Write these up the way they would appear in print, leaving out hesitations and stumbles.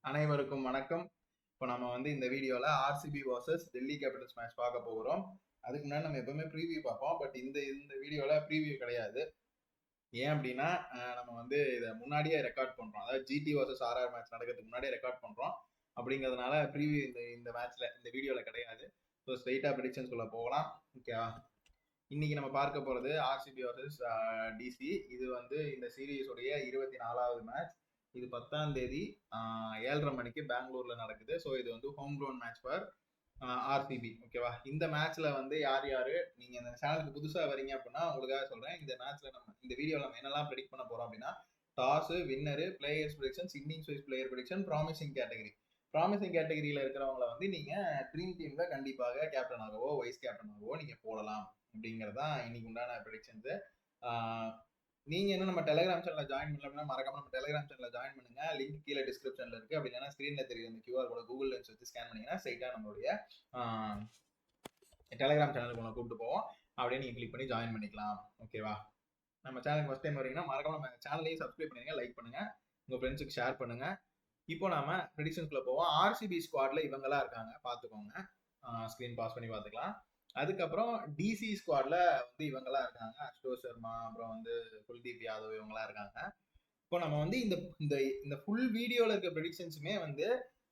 அனைவருக்கும் வணக்கம். இப்போ நம்ம வந்து இந்த வீடியோல RCB versus Delhi Capitals match பார்க்க போகிறோம். அதுக்கு முன்னாடி நம்ம எப்பவுமே ப்ரீவியூ பார்ப்போம். பட் இந்த வீடியோல ப்ரீவியூ கிடையாது. ஏன் அப்படின்னா நம்ம வந்து இதை முன்னாடியே ரெக்கார்ட் பண்றோம். அதாவது ஜிடி வர்சஸ் ஆர்ஆர் மேட்ச் நடக்கிறதுக்கு முன்னாடியே ரெக்கார்ட் பண்றோம். அப்படிங்கிறதுனால ப்ரீவியூ இந்த மேட்ச்ல இந்த வீடியோல கிடையாது. ஸோ ஸ்ட்ரெயிட்டா ப்ரெடிக்ஷன்ஸ் குள்ள போகலாம். ஓகேவா? இன்னைக்கு நம்ம பார்க்க போறது ஆர்சிபி வர்சஸ் டிசி. இது வந்து இந்த சீரீஸ் உடைய 24வது மேட்ச். இது 10ஆம் தேதி 7:30 மணிக்கு பெங்களூர்ல நடக்குது. ஸோ இது வந்து home ground match for RCB. ஓகேவா? இந்த மேட்ச்ல வந்து யார் யாரு நீங்க இந்த சேனலுக்கு புதுசா வரீங்க அப்படின்னா உங்களுக்காக சொல்றேன். இந்த மேட்ச்ல இந்த வீடியோல நம்ம என்னெல்லாம் ப்ரெடிக்ட் பண்ண போறோம் அப்படின்னா toss, winner, players predictions, innings wise player prediction, promising category. Promising கேட்டகரியில இருக்கிறவங்களை வந்து நீங்க ட்ரீம் டீம்ல கண்டிப்பாக கேப்டனாகவோ வைஸ் கேப்டனாகவோ நீங்க போடலாம் அப்படிங்கறதான் இன்னைக்கு உண்டான ப்ரெடிக்ஷன்ஸ். நீங்க என்ன நம்ம டெலிகிராம் சேனல்ல ஜாயின் பண்ணல அப்படின்னா மறக்காம நம்ம டெலிகிராம் சேனல்ல ஜாயின் பண்ணுங்க. லிங்க் கீழே டிஸ்கிரிப்ஷன்ல இருக்கு. அப்படி இல்லைன்னா ஸ்கிரீன்ல தெரியுற இந்த QR கோட கூகுள் லென்ஸ் வச்சு ஸ்கேன் பண்ணீங்கன்னா ஸ்ட்ரைட்டா நம்மளுடைய டெலிகிராம் சேனலுக்கு உங்களை கூப்பிட்டு போவோம். அப்படியே நீங்க கிளிக் பண்ணி ஜாயின் பண்ணிக்கலாம். ஓகேவா? நம்ம சேனலுக்கு ஃபர்ஸ்ட் டைம் வரீங்கன்னா மறக்காம நம்ம சேனலையும் சப்ஸ்கிரைப் பண்ணுங்க, லைக் பண்ணுங்க, உங்க ஃப்ரெண்ட்ஸுக்கு ஷேர் பண்ணுங்க. இப்போ நாம ப்ரெடிக்ஷன்ஸ்குள்ள போவோம். ஆர்சிபி ஸ்குவாட்ல இவங்கெல்லாம் இருக்காங்க, பாத்துக்கோங்க. ஸ்கிரீன் பாஸ் பண்ணி பாத்துக்கலாம். அதுக்கப்புறம் டிசி ஸ்குவாட்ல வந்து இவங்கெல்லாம் இருக்காங்க, அஷ்டோஷ் சர்மா, அப்புறம் வந்து குல்தீப் யாதவ் இவங்கெல்லாம் இருக்காங்க. இப்போ நம்ம வந்து இந்த ஃபுல் வீடியோல இருக்க ப்ரெடிக்ஷன்ஸுமே வந்து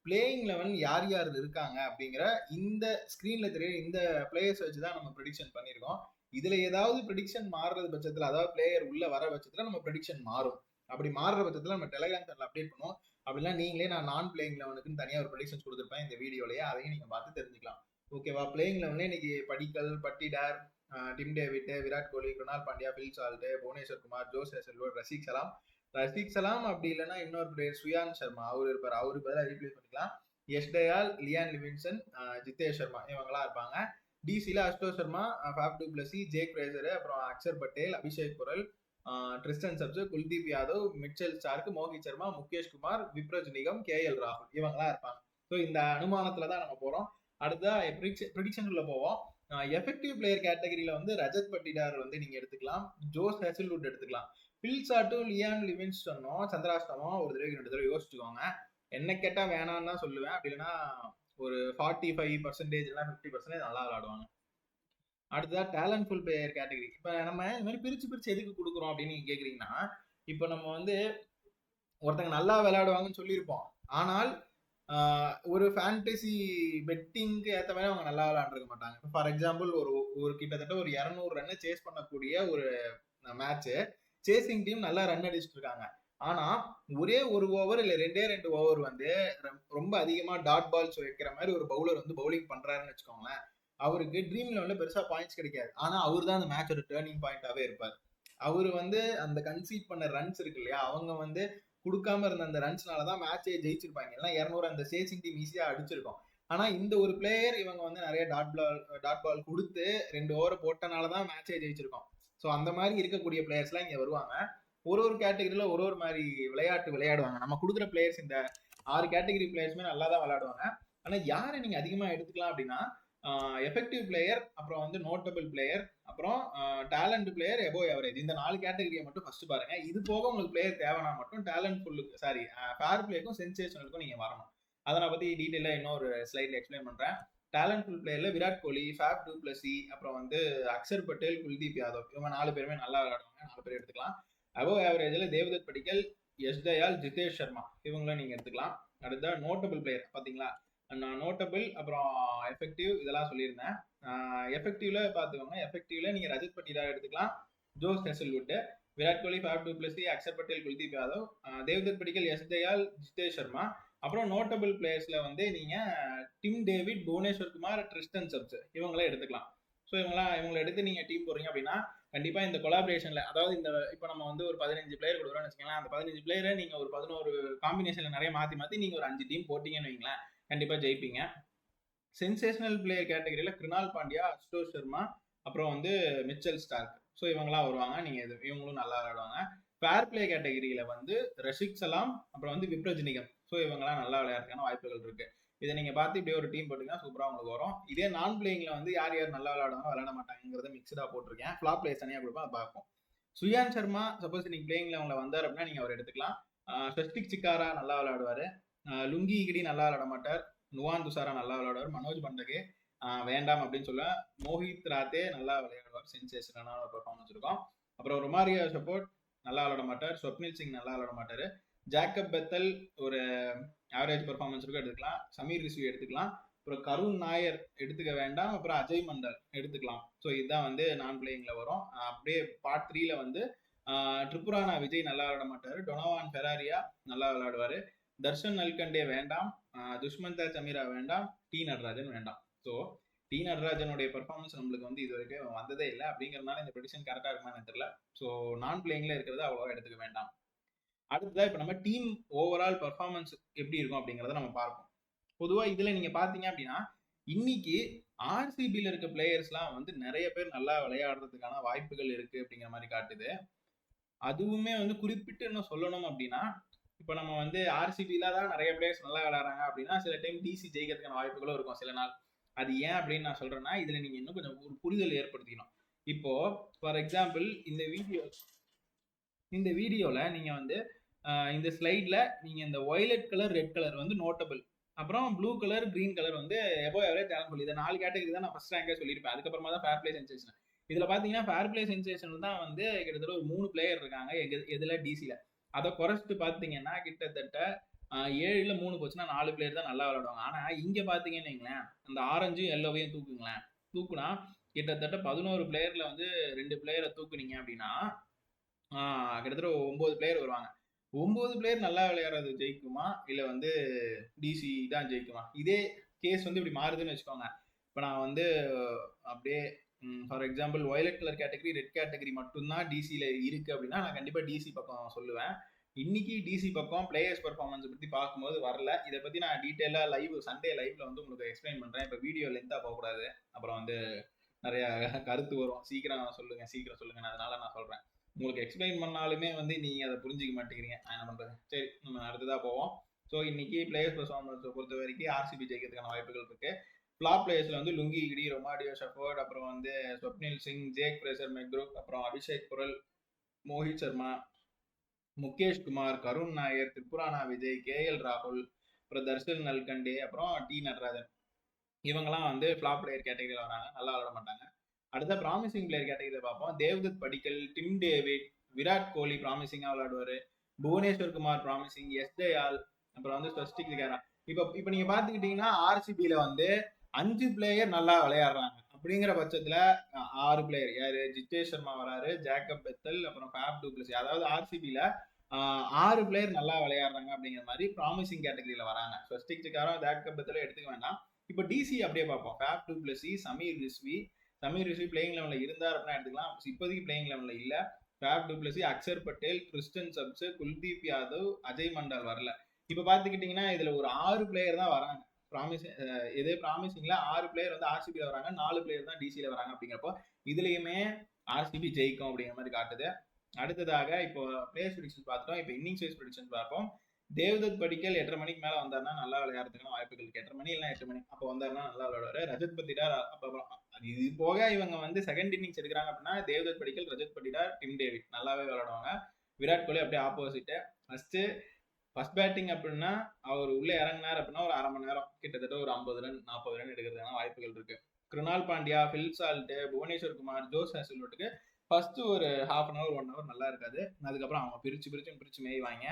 பிளேயிங் லெவல் யார் யார் இருக்காங்க அப்படிங்கிற இந்த ஸ்கிரீன்ல தெரிய இந்த பிளேயர்ஸ் வச்சுதான் நம்ம ப்ரெடிக்ஷன் பண்ணியிருக்கோம். இதுல ஏதாவது ப்ரெடிக்ஷன் மாறுறது பட்சத்துல, அதாவது பிளேயர் உள்ள வர பட்சத்துல நம்ம ப்ரெடிக்ஷன் மாறும். அப்படி மாறுற பட்சத்துல நம்ம டெலிகிராம் சேனல் அப்டேட் பண்ணுவோம். அப்படிலாம் நீங்களே நான் பிளேயிங் லெவனுக்குன்னு தனியா ஒரு ப்ரெடிக்ஷன்ஸ் கொடுத்துருப்பேன் இந்த வீடியோலயே, அதையும் நீங்க பார்த்து தெரிஞ்சுக்கலாம். ஓகேவா? பிளேயிங் லெவன்ல இன்னைக்கு Padikkal, Patidar, Tim David, Virat Kohli, Krunal Pandya, Phil Salt, Bhuvneshwar Kumar, Josh Hazlewood, Rasikh Salam அப்படி இல்லைன்னா இன்னொரு பிளேயர் சுயாந்த் சர்மா அவர் இருப்பார். அவரு பதிலாக ரீப்ளேஸ் பண்ணிக்கலாம். யஷ் தயால், லியான் லிவின்சன், ஜிதேஷ் சர்மா இவங்கெல்லாம் இருப்பாங்க. டிசில Ashutosh Sharma, Faf du Plessis, Jake Fraser, அப்புறம் Axar Patel, Abhishek Porel, Tristan Stubbs, Kuldeep Yadav, Mitchell Starc, Mohit Sharma, Mukesh Kumar, Vipraj Nigam, KL ராகுல் இவங்கெல்லாம் இருப்பாங்க. ஸோ இந்த அனுமானத்துல தான் நம்ம போறோம். அடுத்தா ப்ரெடிக்ஷன்ல போவோம். எஃபெக்டிவ் பிளேயர் கேட்டகரியில வந்து ரஜத் பட்டிடார் வந்து நீங்க எடுத்துக்கலாம், ஜோஸ் ஹேசல்வுட் எடுத்துக்கலாம். பில் சாட்டும் லியான் லிவின்ஸ்டனும் சந்திராஷ்டமும் ஒரு தடவை 2 தடவை யோசிச்சுக்கோங்க. என்ன கேட்டா வேணான்னு தான் சொல்லுவேன். அப்படி இல்லைன்னா ஒரு 45% இல்லைன்னா 50% நல்லா விளையாடுவாங்க. அடுத்ததா டேலண்ட்ஃபுல் பிளேயர் கேட்டகரி. இப்ப நம்ம இந்த மாதிரி பிரிச்சு எதுக்கு கொடுக்குறோம் அப்படின்னு நீங்க கேக்குறீங்கன்னா, இப்ப நம்ம வந்து ஒருத்தங்க நல்லா விளையாடுவாங்கன்னு சொல்லியிருப்போம். ஆனால் ஒரு ஃபேண்டசி பெட்டிங்க்கு ஏற்ற மாதிரி அவங்க நல்லா விளையாண்டுருக்க மாட்டாங்க. ஃபார் எக்ஸாம்பிள் ஒரு கிட்டத்தட்ட ஒரு 200 ரன்னை சேஸ் பண்ணக்கூடிய ஒரு மேட்ச், சேசிங் டீம் நல்லா ரன் அடிச்சுட்டு இருக்காங்க. ஆனா ஒரே ஒரு ஓவர் இல்ல 2 ஓவர் வந்து ரொம்ப அதிகமா டாட் பால்ஸ் வைக்கிற மாதிரி ஒரு பவுலர் வந்து பவுலிங் பண்றாருன்னு வச்சுக்கோங்களேன். அவருக்கு ட்ரீம் லெவல்ல பெருசா பாயிண்ட்ஸ் கிடைக்காது. ஆனா அவர் தான் அந்த மேட்சோட டேர்னிங் பாயிண்டாவே இருப்பார். அவரு வந்து அந்த கன்சீட் பண்ண ரன்ஸ் இருக்கு இல்லையா, அவங்க வந்து கொடுக்காம இருந்த அந்த ரன்ஸ்னாலதான் மேட்சே ஜெயிச்சிருப்பாங்க. ஏன்னா 200 அந்த சேசிங் டீம் ஈஸியா அடிச்சிருக்கும். ஆனா இந்த ஒரு பிளேயர் இவங்க வந்து நிறைய டாட் பால் கொடுத்து 2 ஓவர் போட்டனாலதான் மேட்சே ஜெயிச்சிருக்கோம். ஸோ அந்த மாதிரி இருக்கக்கூடிய பிளேயர்ஸ் எல்லாம் இங்க வருவாங்க. ஒரு கேட்டகரியில ஒரு மாதிரி விளையாட்டு விளையாடுவாங்க. நம்ம கொடுக்குற பிளேயர்ஸ் இந்த 6 கேட்டகரி பிளேயர்ஸுமே நல்லா தான் விளையாடுவாங்க. ஆனா யாரை நீங்க அதிகமா எடுத்துக்கலாம் அப்படின்னா எஃபெக்டிவ் பிளேயர், அப்புறம் வந்து நோட்டபிள் பிளேயர், அப்புறம் டேலண்ட் பிளேயர், எபோவ் எவரேஜ், இந்த 4 கேட்டகரியை மட்டும் ஃபர்ஸ்ட் பாருங்க. இது போக உங்களுக்கு பிளேயர் தேவைனா மட்டும் டேலண்ட் ஃபுல்லுக்கு ஃபேர் பிளேக்கும் சென்சேஷனலுக்கும் நீங்க வரணும். அதை நான் பத்தி டீட்டெயிலா இன்னொரு ஸ்லைட்ல எக்ஸ்பிளைன் பண்றேன். Talent full பிளேயர்ல Virat Kohli, Faf du Blessy, அப்புறம் வந்து அக்ஷர் பட்டேல், குல்தீப் யாதவ் இவங்க 4 பேருமே நல்லா விளையாடுவாங்க. 4 பேர் எடுத்துக்கலாம். அபோவ் ஆவரேஜ்ல தேவ்தத் படிக்கல், யஷ் தயால், ஜிதேஷ் சர்மா இவங்களும் நீங்க எடுத்துக்கலாம். அடுத்த நோட்டபிள் பிளேயர் பாத்தீங்களா, நான் நோட்டபிள் அப்புறம் எஃபெக்டிவ் இதெல்லாம் சொல்லியிருந்தேன். எஃபெக்டிவ்ல பாத்துக்கோங்க. எஃபெக்டிவ்ல நீங்க ரஜத் பட்டிதார் எடுத்துக்கலாம், Josh Hazlewood, Virat Kohli, Faf du Plessis, Axar Patel, Kuldeep Yadav, Devdutt Padikkal, Yash Dayal, Jitesh Sharma. அப்புறம் நோட்டபிள் பிளேயர்ஸ்ல வந்து நீங்க Tim David, Bhuvneshwar Kumar, Tristan Stubbs இவங்களே எடுத்துக்கலாம். ஸோ இவங்களை எடுத்து நீங்க டீம் போறீங்க அப்படின்னா கண்டிப்பா இந்த கொலாபரேஷன்ல, அதாவது இந்த இப்போ நம்ம வந்து ஒரு 15 பிளேயர் கொடுக்குறோம்னு வச்சுக்கலாம். அந்த 15 பிளேயரை நீங்க ஒரு 11 காம்பினேஷன்ல நிறைய மாத்தி நீங்க ஒரு 5 டீம் போட்டீங்கன்னு வைங்களேன், கண்டிப்பா ஜெயிப்பீங்க. சென்சேஷனல் பிளேயர் கேட்டகரியில கிருணால் பாண்டியா, அஷ்டோஷ் சர்மா, அப்புறம் வந்து மிச்சல் ஸ்டார்க், ஸோ இவங்கெல்லாம் வருவாங்க. நீங்க இவங்களும் நல்லா விளையாடுவாங்க. ஃபேர் பிளே கேட்டகரியில வந்து ரஷிக் சலாம், அப்புறம் வந்து விப்ரஜ் நிகம், ஸோ இவங்கெல்லாம் நல்லா விளையாடுறதுக்கான வாய்ப்புகள் இருக்கு. இதை நீங்க பார்த்து இப்படியே ஒரு டீம் போட்டீங்கன்னா சூப்பரா உங்களுக்கு வரும். இதே நான் பிளேயிங்ல வந்து யார் நல்லா விளையாடுவாங்க விளையாட மாட்டாங்கிறத மிக்சடா போட்டிருக்கேன். ஃபிளாப் பிளேயர்ஸ் தனியா கொடுப்பேன், அதை பார்ப்போம். சுயாந்த் சர்மா சப்போஸ் நீங்க பிளேயிங்ல அவங்களை வந்தார் அப்படின்னா நீங்க அவர் எடுத்துக்கலாம். ஸ்வஸ்திக் சிக்காரா நல்லா விளையாடுவாரு. லுங்கி கிடி நல்லா விளையாட மாட்டார், நுவான் துசாரா நல்லா விளையாடுவார், மனோஜ் பண்டகே வேண்டாம் அப்படின்னு சொல்ல, மோஹித் ராத்தே நல்லா விளையாடுவார், சென்சேஷனான ஒரு பெர்ஃபார்மன்ஸ் இருக்கும். அப்புறம் ரொமாரியோ சப்போர்ட் நல்லா விளையாட மாட்டார், ஸ்வப்னில் சிங் நல்லா விளையாட மாட்டார், ஜாக்கப் பெத்தல் ஒரு ஆவரேஜ் பெர்ஃபார்மன்ஸ் இருக்கும் எடுத்துக்கலாம், சமீர் ரிஸ்வி எடுத்துக்கலாம், அப்புறம் கருண் நாயர் எடுத்துக்க வேண்டாம், அப்புறம் அஜய் மண்டல் எடுத்துக்கலாம். ஸோ இதுதான் வந்து நான் பிளேயிங்ல வரும். அப்படியே பார்ட் 3ல வந்து ட்ரிபுரானா விஜய் நல்லா விளையாட மாட்டாரு, டொனவான் ஃபெராரியா நல்லா விளையாடுவாரு, தர்ஷன் நல்கண்டே வேண்டாம், துஷ்மந்தா சமீரா வேண்டாம், டி நடராஜன் வேண்டாம். ஸோ டி நடராஜனுடைய பெர்ஃபார்மன்ஸ் நம்மளுக்கு வந்து இது வரைக்கும் வந்ததே இல்லை, அப்படிங்கிறதுனால இந்த ப்ரெடிக்ஷன் கரெக்டாக இருக்குமான்னு தெரியல. ஸோ நான் பிளேயிங்ல இருக்கிறத அவ்வளோவா எடுத்துக்க வேண்டாம். அடுத்ததா இப்போ நம்ம டீம் ஓவரால் பெர்ஃபார்மன்ஸ் எப்படி இருக்கும் அப்படிங்கிறத நம்ம பார்ப்போம். பொதுவாக இதில் நீங்கள் பார்த்தீங்க அப்படின்னா இன்னைக்கு ஆர்சிபியில் இருக்க பிளேயர்ஸ்லாம் வந்து நிறைய பேர் நல்லா விளையாடுறதுக்கான வாய்ப்புகள் இருக்கு அப்படிங்கிற மாதிரி காட்டுது. அதுவுமே வந்து குறிப்பிட்டு இன்னும் சொல்லணும் அப்படின்னா, இப்போ நம்ம வந்து ஆர்சிபியில தான் நிறைய பிளேயர்ஸ் நல்லா விளையாடுறாங்க அப்படின்னா, சில டைம் டிசி ஜெயிக்கிறதுக்கான வாய்ப்புகளும் இருக்கும் சில நாள். அது ஏன் அப்படின்னு நான் சொல்றேன்னா, இதுல நீங்க இன்னும் கொஞ்சம் ஒரு புரிதல் ஏற்படுத்திக்கணும். இப்போ ஃபார் எக்ஸாம்பிள் இந்த வீடியோல நீங்க வந்து இந்த ஸ்லைட்ல நீங்க இந்த வயலட் கலர், ரெட் கலர் வந்து நோட்டபிள், அப்புறம் ப்ளூ கலர், கிரீன் கலர் வந்து எபோ எவரேஜ் டேலண்ட் சொல்லி இதை 4 கேட்டகரி தான் நான் ஃபர்ஸ்ட் ரேங்கே சொல்லியிருப்பேன். அதுக்கப்புறமா தான் ஃபேர் பிளே சென்சேஷன். இதுல பாத்தீங்கன்னா ஃபேர் பிளே சென்சேஷன் தான் வந்து கிட்டத்தட்ட ஒரு 3 பிளேயர் இருக்காங்க எதுல டிசில. அதை குறைச்சிட்டு பாத்தீங்கன்னா கிட்டத்தட்ட 7ல் 3 போச்சுன்னா 4 பிளேயர் தான் நல்லா விளையாடுவாங்க. ஆனா இங்க பாத்தீங்கன்னு வைங்களேன், அந்த ஆரஞ்சும் எல்லோவையும் தூக்குனா கிட்டத்தட்ட 11 பிளேயர்ல வந்து 2 பிளேயரை தூக்குனீங்க அப்படின்னா கிட்டத்தட்ட 9 பிளேயர் வருவாங்க. 9 பிளேயர் நல்லா விளையாடுறது ஜெயிக்குமா இல்ல வந்து டிசி தான் ஜெயிக்குமா? இதே கேஸ் வந்து இப்படி மாறுதுன்னு வச்சுக்கோங்க. இப்போ நான் வந்து அப்படியே for example violet colour category, red category மட்டும்தான் டிசியில் இருக்கு அப்படின்னா நான் கண்டிப்பாக டிசி பக்கம் சொல்லுவேன். இன்னைக்கு டிசி பக்கம் பிளேயர்ஸ் பெர்ஃபார்மன்ஸ் பற்றி பார்க்கும்போது வரல. இதை பற்றி நான் டீட்டெயிலாக சண்டே லைவ்ல வந்து உங்களுக்கு எக்ஸ்பிளைன் பண்ணுறேன். இப்போ வீடியோ லென்த்தாக போகக்கூடாது, அப்புறம் வந்து நிறைய கருத்து வரும். சீக்கிரம் சொல்லுங்க, அதனால நான் சொல்கிறேன். உங்களுக்கு எக்ஸ்பிளைன் பண்ணாலுமே வந்து நீங்கள் அதை புரிஞ்சிக்க மாட்டேங்கிறீங்க. நான் என்ன பண்ணுறது? சரி, நம்ம அடுத்ததாக போவோம். ஸோ இன்னைக்கு பிளேயர்ஸ் பெர்ஃபார்மன்ஸை பொறுத்த வரைக்கும் ஆர்சிபி ஜெயிக்கிறதுக்கான வாய்ப்புகள் இருக்கு. ஃபிளாப் பிளேயர்ஸ்ல வந்து லுங்கி கிடி, ரொமாரியோ ஷெஃபர்ட், அப்புறம் வந்து ஸ்வப்னில் சிங், ஜேக் ஃப்ரேசர் மெக்ரூக், அப்புறம் அபிஷேக் குரல், மோஹித் சர்மா, முகேஷ் குமார், கருண் நாயர், திரிபுரானா விஜய், கேஎல் ராகுல், அப்புறம் தர்ஷன் நல்கண்டே, அப்புறம் டி நடராஜன். இவங்கெல்லாம் வந்து ஃபிளாப் பிளேயர் கேட்டகரியில் வராங்க, நல்லா விளையாட மாட்டாங்க. அடுத்த ப்ராமிசிங் பிளேயர் கேட்டகரியில் பார்ப்போம். தேவ்தத் படிக்கல், டிம் டேவிட், விராட் கோலி ப்ராமிசிங்காக விளையாடுவார், புவனேஸ்வர் குமார் ப்ராமிசிங், எஸ் தயால், அப்புறம் வந்து ஸ்வஸ்டிக் ஜிகாரா. இப்போ நீங்க பாத்துக்கிட்டீங்கன்னா ஆர்சிபியில வந்து 5 பிளேயர் நல்லா விளையாடுறாங்க. அப்படிங்கிற பட்சத்துல 6 பிளேயர் யாரு? ஜித்தேஷ் சர்மா வராரு, ஜாக்கப் பெத்தல், அப்புறம் ஃபேப் டு பிளஸி. அதாவது ஆர்சிபியில 6 பிளேயர் நல்லா விளையாடுறாங்க அப்படிங்கிற மாதிரி ப்ராமிசிங் கேட்டகரியில வராங்க. ஸ்வஸ்டிக் ஜிகாரா, ஜாக்கப் பெத்தல் எடுத்துக்க வேண்டாம். இப்போ டிசி அப்படியே பார்ப்போம். Faf du Plessis, Sameer Rizvi playing லெவல்ல இருந்தார் அப்படின்னா எடுத்துக்கலாம். இப்போதைக்கு பிளேயிங் லெவல்ல இல்ல. Faf du Plessis, Axar Patel, Tristan Stubbs, Kuldeep Yadav, Ajay Mandal வரல. இப்ப பாத்துக்கிட்டீங்கன்னா இதுல ஒரு 6 பிளேயர் தான் வராங்க. ப்ராமிசிங்ல 6 பிளேயர் வந்து ஆர்சிபில வராங்க, 4 பிளேயர் தான் டிசில வராங்க. அப்படிங்கிறப்போ இதுலயுமே ஆர்சிபி ஜெயிக்கும் அப்படிங்கிற மாதிரி காட்டுது. அடுத்ததாக இப்போ பிளேயர்ஸ் ப்ரெடிக்ஷன் பார்த்துட்டோம். இப்போ இன்னிங்ஸ் வைஸ் ப்ரெடிக்ஷன் பார்ப்போம். தேவ்தத் படிக்கல் 8:30 மணிக்கு மேல வந்தாருன்னா நல்லா விளையாடுறதுக்கான வாய்ப்புகள் இருக்கு. 8:30 மணி இல்லைன்னா 8 மணி அப்போ வந்தாருன்னா நல்லா விளையாடுவாரு. ரஜத் பட்டிடார் அப்புறம் இது போக இவங்க வந்து செகண்ட் இன்னிங்ஸ் எடுக்கிறாங்க அப்படின்னா தேவ்தத் படிக்கல், ரஜத் பட்டிடார், டிம் டேவிட் நல்லாவே விளையாடுவாங்க. விராட் கோலி அப்படியே ஆப்போசிட். ஃபர்ஸ்ட் பேட்டிங் அப்படின்னா அவர் உள்ள இறங்கினார் அப்படின்னா ஒரு 1/2 மணி நேரம் கிட்டத்தட்ட ஒரு 50 ரன் 40 ரன் எடுக்கிறதுக்கான வாய்ப்புகள் இருக்கு. Krunal Pandya, Phil Salt, Bhuvneshwar Kumar, Josh ஹேசல்வுட்டுக்கு ஃபர்ஸ்ட் ஒரு 1/2 hour 1 hour நல்லா இருக்காது. அதுக்கப்புறம் அவங்க பிரிச்சு மேய்வாங்க.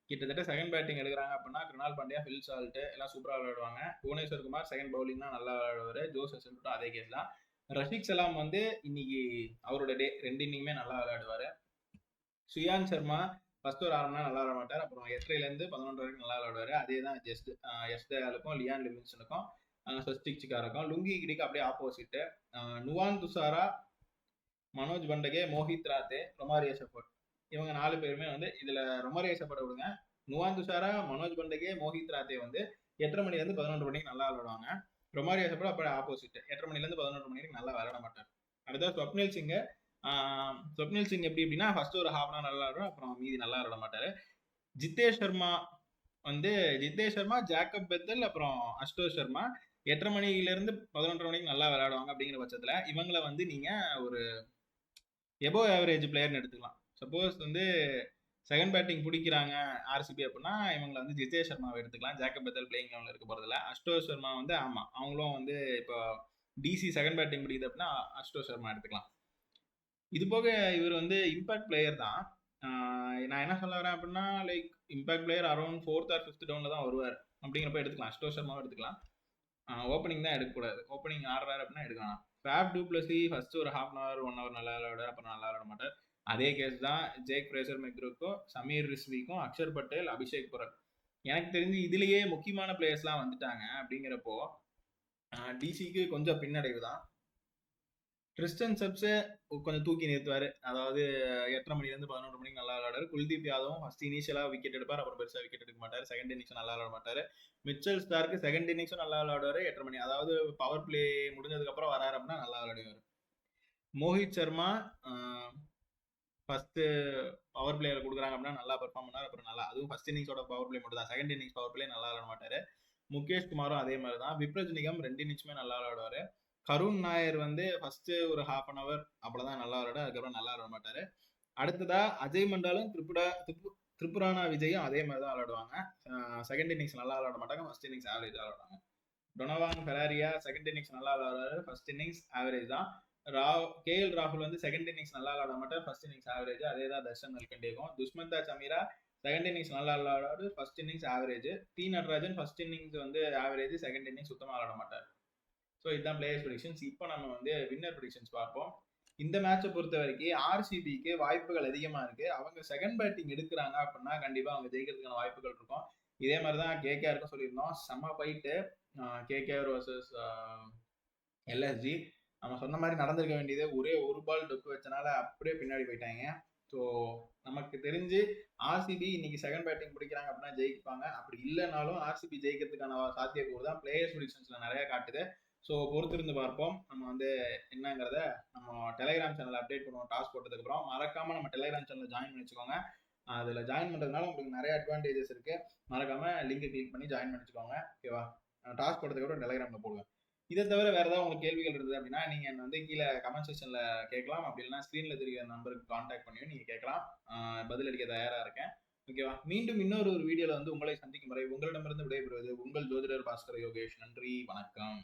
கிட்டத்தட்ட செகண்ட் பேட்டிங் எடுக்கிறாங்க அப்படின்னா கிருணால் பாண்டியா, ஃபில் சால்ட் எல்லாம் சூப்பராக விளையாடுவாங்க. புவனேஸ்வர் குமார் செகண்ட் பவுலிங் தான் நல்லா விளையாடுவார். ஜோஸ் ஹேசல்வுட்டும் அதே கேஸ் தான். ரஷிக் சலாம் வந்து இன்னைக்கு அவரோட டே 2 இன்னிங்குமே நல்லா விளையாடுவாரு. சுயான் சர்மா ஃபர்ஸ்ட் ஒரு 1/2 மணி நேரம் நல்லா விளையாட மாட்டார். அப்புறம் 8:30லேருந்து 11 வரைக்கும் நல்லா விளையாடுவாரு. அதே தான் எஸ் தயாலுக்கும், லியான் லிவிங்ஸ்டனுக்கும், ஸ்வஸ்டிக் ஜிகாராக்கும். லுங்கி கிடிக்கு அப்படியே opposite. Nuwan Thushara, Manoj Bhandage, Mohit Rathee, Romario Shepherd. இவங்க 4 பேருமே வந்து இதுல ரொமாரியோ ஷெஃபர்ட் விடுங்க. நுவான் துசாரா, மனோஜ் பண்டகே, மோஹித் ராத்தே வந்து 8:30 மணிலேருந்து 11 மணிக்கு நல்லா விளையாடுவாங்க. ரொமாரியோ ஷெஃபர்ட் அப்படியே ஆப்போசிட். 8:30 மணிலேருந்து 11 மணி வரைக்கும் நல்லா விளையாட மாட்டார். அடுத்தது ஸ்வப்னில் சிங் எப்படி அப்படின்னா ஃபர்ஸ்ட் ஒரு 1/2 hour நல்லா விளையாடும், அப்புறம் மீதி நல்லா விளையாட மாட்டாரு. ஜித்தேஷ் சர்மா, ஜாக்கப் பெத்தல், அப்புறம் அஷ்டோஷ் சர்மா 8:30 மணிலேருந்து 11 மணிக்கு நல்லா விளையாடுவாங்க. அப்படிங்கிற பட்சத்துல இவங்களை வந்து நீங்க ஒரு எபோ ஆவரேஜ் பிளேயர்னு எடுத்துக்கலாம். சப்போஸ் வந்து செகண்ட் பேட்டிங் பிடிக்கிறாங்க ஆர்சிபி அப்படின்னா இவங்களை வந்து ஜிதேஷ் சர்மாவை எடுத்துக்கலாம். ஜேக்கப் பெத்தல் பிளேயிங் லெவலில் இருக்க போகிறதில்ல. அஷ்டோஷ் சர்மா வந்து ஆமாம் அவங்களும் வந்து இப்போ டிசி செகண்ட் பேட்டிங் பிடிக்குது அப்படின்னா அஷ்டோஷ் சர்மா எடுத்துக்கலாம். இது போக இவர் வந்து இம்பாக்ட் பிளேயர் தான். நான் என்ன சொல்ல வரேன் அப்படின்னா like impact player around 4th or 5th டவுனில் தான் வருவார். அப்படிங்கிறப்ப எடுத்துக்கலாம். அஷ்டோஷ் சர்மாவும் எடுத்துக்கலாம். ஓப்பனிங் தான் எடுக்கக்கூடாது. ஓப்பனிங் ஆடுறாரு அப்படின்னா எடுக்கலாம். ஃபேப் டூப்ளசி ஃபர்ஸ்ட் ஒரு ½ hour 1 hour நல்லா விளையாடுவார். அப்புறம் நல்லா விளையாட மாட்டார். அதே கேஸ் தான் ஜேக் ஃப்ரேசர் மெக்ரூக்கும் சமீர் ரிஸ்விக்கும் அக்ஷர் பட்டேல் அபிஷேக் புரல். எனக்கு தெரிஞ்சு இதுலயே முக்கியமான பிளேயர்ஸ்லாம் வந்துட்டாங்க. அப்படிங்கிறப்போ டிசிக்கு கொஞ்சம் பின்னடைவு தான். கிறிஸ்டன் சப்ஸை கொஞ்சம் தூக்கி நிறுத்துவார். அதாவது 8:30 மணிலேருந்து 11 மணிக்கு நல்லா விளையாடுறாரு. குல்தீப் யாதவும் ஃபர்ஸ்ட் இனிஷியலாக விக்கெட் எடுப்பார். அப்புறம் பெருசாக விக்கெட் எடுக்க மாட்டார். செகண்ட் இன்னிங்ஸ் நல்லா விளையாட மாட்டார். மிச்சல் ஸ்டார்க்கு செகண்ட் இன்னிங்ஸும் நல்லா விளையாடுவார். 8:30 மணி அதாவது பவர் பிளே முடிஞ்சதுக்கப்புறம் வராரு அப்படின்னா நல்லா விளையாடுவார். Mohit Sharma first power player கொடுக்குறாங்க அப்படின்னா நல்லா பெர்ஃபார்ம் பண்ணார். அப்புறம் நல்லா அதுவும் ஃபர்ஸ்ட் இன்னிங்ஸோட பவர் பிளே மட்டும் தான். செகண்ட் இன்னிங்ஸ் பவர் பிளே நல்லா விளையாட மாட்டார். முகேஷ் குமாரும் அதே மாதிரி தான். விப்ரஜ் நிகம் 2 இன்னிங்ஸுமே நல்லா விளையாடுவார். கருண் நாயர் வந்து ஃபர்ஸ்ட் ஒரு ½ hour அவ்வளோதான் நல்லா விளையாட. அதுக்கப்புறம் நல்லா விளையாட மாட்டார். அடுத்ததா அஜய் மண்டாலும் திரிபுரானா விஜயும் அதே மாதிரி தான் விளையாடுவாங்க. செகண்ட் இன்னிங்ஸ் நல்லா விளையாட மாட்டாங்க. ஃபர்ஸ்ட் இன்னிங்ஸ் ஆவரேஜ் விளையாடுவாங்க. டொனவான் ஃபெராரியா செகண்ட் இன்னிங்ஸ் நல்லா விளையாடுறாரு. ஃபர்ஸ்ட் இன்னிங்ஸ் ஆவரேஜ் தான். கேஎல் ராகுல் வந்து செகண்ட் இன்னிங்ஸ் நல்லா விளையாட மாட்டார். First innings average. அதே தான் தர்ஷன் நல்கண்டேக்கும். துஷ்மந்தா சமீரா செகண்ட் இன்னிங்ஸ் நல்லா விளையாடுறாரு. First innings average. T Natarajan first innings வந்து ஆவரேஜ். செகண்ட் இன்னிங்ஸ் சுத்தமாக விளையாட மாட்டார். ஸோ இதுதான் பிளேயர்ஸ் ப்ரெடிக்ஷன்ஸ். இப்போ நம்ம வந்து வின்னர் ப்ரெடிக்ஷன்ஸ் பார்ப்போம். இந்த மேட்சை பொறுத்த வரைக்கும் ஆர்சிபிக்கு வாய்ப்புகள் அதிகமாக இருக்கு. அவங்க செகண்ட் பேட்டிங் எடுக்கிறாங்க அப்படின்னா கண்டிப்பாக அவங்க ஜெயிக்கிறதுக்கான வாய்ப்புகள் இருக்கும். இதே மாதிரி தான் கேகேஆருக்கும் சொல்லியிருந்தோம். செம்ம ஃபைட்டு கேகேஆர் வர்சஸ் எல்எஸ்ஜி. நம்ம சொன்ன மாதிரி நடந்திருக்க வேண்டியது ஒரே ஒரு பால் டொக்கு வச்சனால அப்படியே பின்னாடி போயிட்டாங்க. ஸோ நமக்கு தெரிஞ்சு ஆர்சிபி இன்னைக்கு செகண்ட் பேட்டிங் பிடிக்கிறாங்க அப்படின்னா ஜெயிப்பாங்க. அப்படி இல்லைனாலும் ஆர்சிபி ஜெயிக்கிறதுக்கான சாத்தியக்கூறு தான் பிளேயர்ஸ் ப்ரெடிக்ஷன்ஸ்ல நிறைய காட்டுது. ஸோ பொறுத்திருந்து பார்ப்போம். நம்ம வந்து என்னங்கிறத நம்ம டெலிகிராம் சேனல் அப்டேட் பண்ணுவோம். டாஸ் போட்டதுக்கப்புறம் மறக்காம நம்ம டெலிகிராம் சேனலில் ஜாயின் பண்ணி வச்சுக்கோங்க. அதில் ஜாயின் பண்ணுறதுனால உங்களுக்கு நிறைய அட்வான்டேஜஸ் இருக்கு. மறக்காம லிங்கை கிளிக் பண்ணி ஜாயின் பண்ணிச்சுக்கோங்க. ஓகேவா? டாஸ் போட்டதுக்கப்புறம் டெலிகிராமில் போடுவேன். இதை தவிர வேற ஏதாவது உங்களுக்கு கேள்விகள் இருந்தது அப்படின்னா நீங்க வந்து கீழே கமெண்ட் செக்ஷன்ல கேட்கலாம். அப்படி இல்லைன்னா ஸ்கிரீன்ல தெரிகிற நம்பருக்கு கான்டாக்ட் பண்ணியும் நீங்க கேட்கலாம். பதிலளிக்க தயாரா இருக்கேன். ஓகேவா? மீண்டும் இன்னொரு வீடியோல வந்து உங்களை சந்திக்கும் வரை உங்களிடமிருந்து விடைபெறுவது உங்கள் ஜோதிடர் பாஸ்கர் யோகேஷ். நன்றி, வணக்கம்.